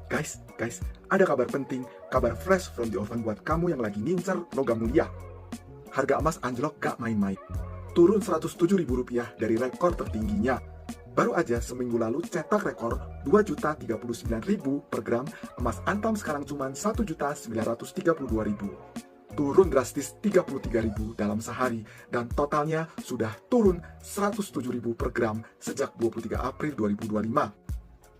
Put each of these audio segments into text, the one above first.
Guys, ada kabar penting, kabar fresh from the oven buat kamu yang lagi ngincer logam mulia. Harga emas anjlok gak main-main. Turun Rp107.000 dari rekor tertingginya. Baru aja seminggu lalu cetak rekor Rp2.039.000 per gram, emas antam sekarang cuma Rp1.932.000. Turun drastis Rp33.000 dalam sehari, dan totalnya sudah turun Rp107.000 per gram sejak 23 April 2025.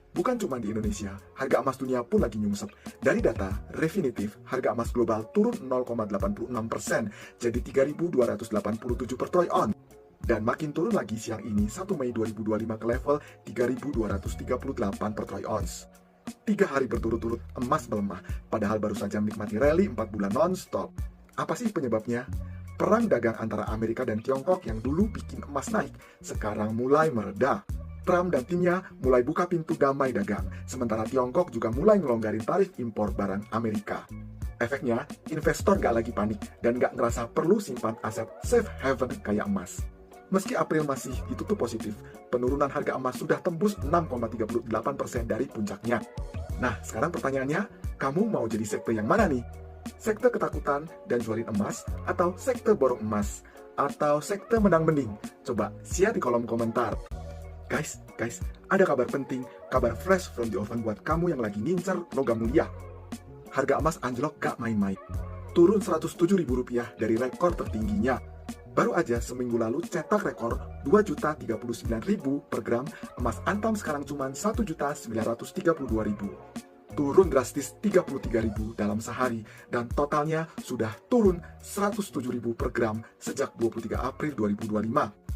Bukan cuma di Indonesia, harga emas dunia pun lagi nyungsep. Dari data Refinitiv, harga emas global turun 0,86% jadi 3.287 per troy ounce. Dan makin turun lagi siang ini 1 Mei 2025 ke level 3.238 per troy ounce. 3 hari berturut-turut emas melemah, padahal baru saja menikmati rally 4 bulan non-stop. Apa sih penyebabnya? Perang dagang antara Amerika dan Tiongkok yang dulu bikin emas naik, sekarang mulai mereda. Trump dan timnya mulai buka pintu damai dagang, sementara Tiongkok juga mulai ngelonggarin tarif impor barang Amerika. Efeknya, investor gak lagi panik dan gak ngerasa perlu simpan aset safe haven kayak emas. Meski April masih ditutup positif, penurunan harga emas sudah tembus 6,38% dari puncaknya. Nah, sekarang pertanyaannya, kamu mau jadi sekte yang mana nih? Sekte ketakutan dan jualin emas, atau sekte borong emas, atau sekte menang mending? Coba share di kolom komentar. Guys, ada kabar penting, kabar fresh from the oven buat kamu yang lagi ngincer logam mulia. Harga emas anjlok gak main-main. Turun Rp107.000 dari rekor tertingginya. Baru aja seminggu lalu cetak rekor Rp2.039.000 per gram, emas antam sekarang cuma Rp1.932.000. Turun drastis Rp33.000 dalam sehari, dan totalnya sudah turun Rp107.000 per gram sejak 23 April 2025.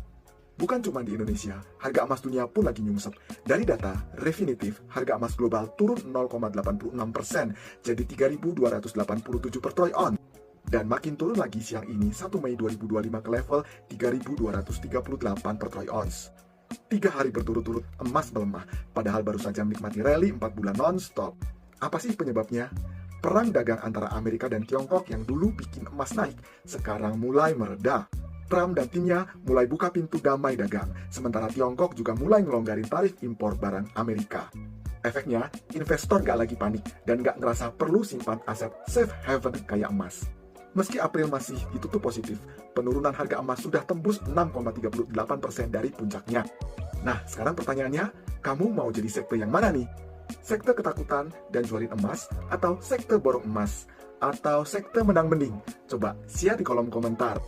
Bukan cuma di Indonesia, harga emas dunia pun lagi nyungsep. Dari data Refinitiv, harga emas global turun 0,86% jadi 3.287 per troy ounce. Dan makin turun lagi siang ini 1 Mei 2025 ke level 3.238 per troy ounce. 3 hari berturut-turut emas melemah, padahal baru saja menikmati rally 4 bulan non-stop. Apa sih penyebabnya? Perang dagang antara Amerika dan Tiongkok yang dulu bikin emas naik, sekarang mulai mereda. Trump dan timnya mulai buka pintu damai dagang, sementara Tiongkok juga mulai ngelonggarin tarif impor barang Amerika. Efeknya, investor gak lagi panik dan gak ngerasa perlu simpan aset safe haven kayak emas. Meski April masih ditutup positif, penurunan harga emas sudah tembus 6,38% dari puncaknya. Nah, sekarang pertanyaannya, kamu mau jadi sekte yang mana nih? Sekte ketakutan dan jualin emas, atau sekte borong emas, atau sekte menang mending? Coba share di kolom komentar.